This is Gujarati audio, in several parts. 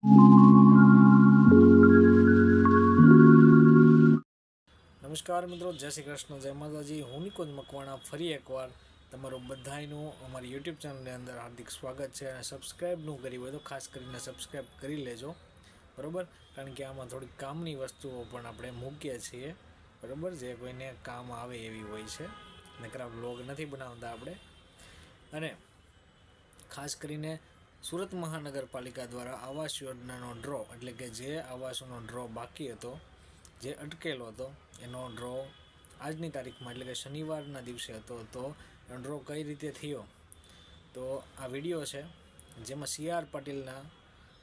નમસ્કાર મિત્રો, જય શ્રી કૃષ્ણ, જય માતાજી. હું નિકુંજ મકવાણા ફરી એકવાર તમારું બધાયનું અમારી યુટ્યુબ ચેનલની અંદર હાર્દિક સ્વાગત છે. અને સબસ્ક્રાઈબ ન કરી હોય તો ખાસ કરીને સબસ્ક્રાઈબ કરી લેજો, બરાબર. કારણ કે આમાં થોડીક કામની વસ્તુઓ પણ આપણે મૂકીએ છીએ, બરાબર, જે કોઈને કામ આવે એવી હોય છે. નકરા બ્લોગ નથી બનાવતા આપણે. અને ખાસ કરીને સુરત મહાનગરપાલિકા દ્વારા આવાસ યોજનાનો ડ્રો, એટલે કે જે આવાસોનો ડ્રો બાકી હતો, જે અટકેલો હતો, એનો ડ્રો આજની તારીખમાં એટલે કે શનિવારના દિવસે હતો. તો ડ્રો કઈ રીતે થયો, તો આ વિડીયો છે જેમાં CR પાટીલના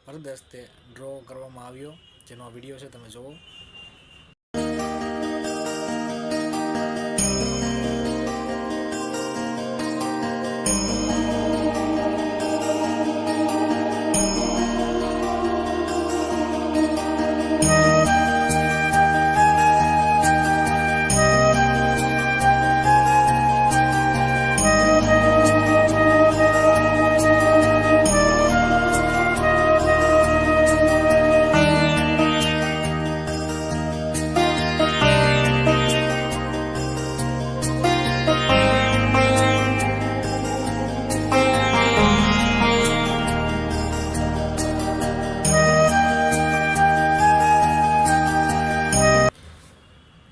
વરદસ્તે ડ્રો કરવામાં આવ્યો, જેનો આ વિડીયો છે, તમે જુઓ.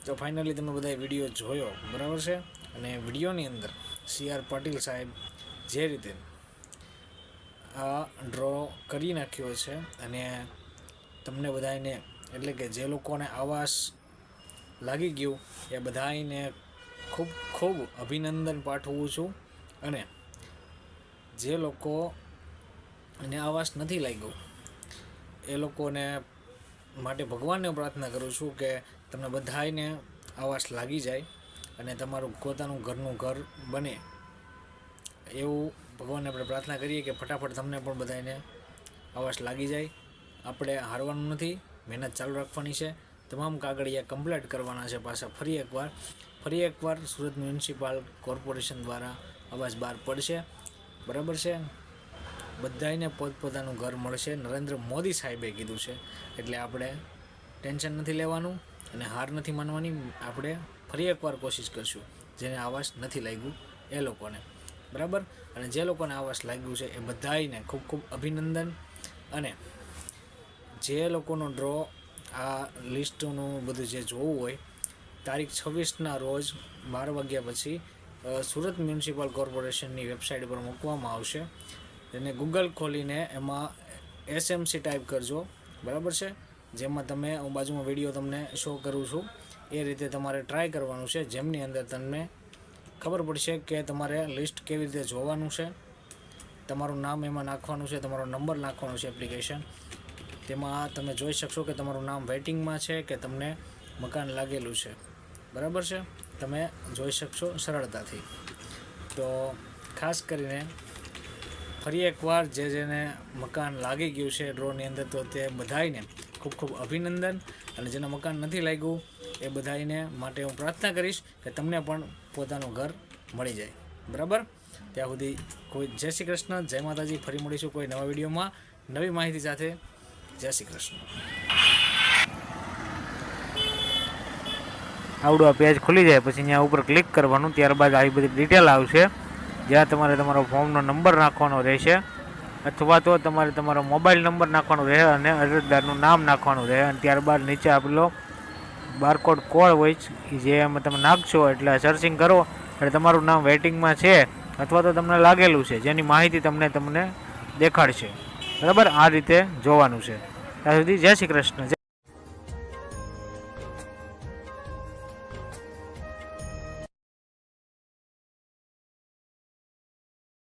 તો ફાઇનલી તમે બધા વિડીયો જોયો, બરાબર છે. અને વિડીયોની અંદર CR પાટીલ સાહેબ જે રીતે આ ડ્રો કરી નાખ્યો છે, અને તમને બધાને, એટલે કે જે લોકોને આવાસ લાગી ગયું એ બધાને ખૂબ ખૂબ અભિનંદન પાઠવું છું. અને જે લોકોને આવાસ નથી લાગ્યું એ લોકોને માટે ભગવાનને પ્રાર્થના કરું છું કે તમને બધાને આવાસ લાગી જાય અને તમારું પોતાનું ઘરનું ઘર બને, એવું ભગવાનને આપણે પ્રાર્થના કરીએ કે ફટાફટ તમને પણ બધાને આવાસ લાગી જાય. આપણે હારવાનું નથી, મહેનત ચાલુ રાખવાની છે. તમામ કાગળિયા કમ્પ્લીટ કરવાના છે. પાછા ફરી એકવાર સુરત મ્યુનિસિપલ કોર્પોરેશન દ્વારા આવાસ બહાર પડશે, બરાબર છે. બધાને પોતપોતાનું ઘર મળશે, નરેન્દ્ર મોદી સાહેબે કીધું છે. એટલે આપણે ટેન્શન નથી લેવાનું અને હાર નથી માનવાની. આપણે ફરી એકવાર કોશિશ કરશું જેને આવાસ નથી લાગ્યું એ લોકોને, બરાબર. અને જે લોકોને આવાસ લાગ્યું છે એ બધાને ખૂબ ખૂબ અભિનંદન. અને જે લોકોનો ડ્રો આ લિસ્ટનું બધું જે જોવું હોય, તારીખ 26ના રોજ 12 વાગ્યા પછી સુરત મ્યુનિસિપલ કોર્પોરેશનની વેબસાઇટ પર મૂકવામાં આવશે. એને ગૂગલ ખોલીને એમાં SMC ટાઈપ કરજો, બરાબર છે. જેમાં તમે, હું બાજુમાં વિડીયો તમને શો કરું છું, એ રીતે તમારે ટ્રાય કરવાનું છે. જેમની અંદર તમને ખબર પડશે કે તમારે લિસ્ટ કેવી રીતે જોવાનું છે. તમારું નામ એમાં નાખવાનું છે, તમારો નંબર નાખવાનો છે એપ્લિકેશન. તેમાં તમે જોઈ શકશો કે તમારું નામ વેઇટિંગમાં છે કે તમને મકાન લાગેલું છે, બરાબર છે. તમે જોઈ શકશો સરળતાથી. તો ખાસ કરીને ફરી એકવાર જેને મકાન લાગી ગયું છે ડ્રોની અંદર, તો તે બધાને ખૂબ ખૂબ અભિનંદન. અને જેને મકાન નથી લાગ્યું એ બધાને માટે હું પ્રાર્થના કરીશ કે તમને પણ પોતાનું ઘર મળી જાય, બરાબર. ત્યાં સુધી કોઈ જય શ્રી કૃષ્ણ, જય માતાજી. ફરી મળીશું કોઈ નવા વિડીયોમાં નવી માહિતી સાથે. જય શ્રી કૃષ્ણ. આવડું આ પેજ ખુલી જાય પછી અહીંયા ઉપર ક્લિક કરવાનું. ત્યારબાદ આવી બધી ડિટેલ આવશે, જ્યાં તમારે તમારો ફોર્મનો નંબર નાખવાનો રહેશે, અથવા તો તમારે તમારો મોબાઈલ નંબર નાખવાનો રહે અને અરજદારનું નામ નાખવાનું રહે. અને ત્યારબાદ નીચે આપેલો બારકોડ કોડ હોય જે એમાં તમે નાખશો એટલે સર્ચિંગ કરો એટલે તમારું નામ વેઇટિંગમાં છે અથવા તો તમને લાગેલું છે, જેની માહિતી તમને દેખાડશે, બરાબર. આ રીતે જોવાનું છે. ત્યાં સુધી જય શ્રી કૃષ્ણ.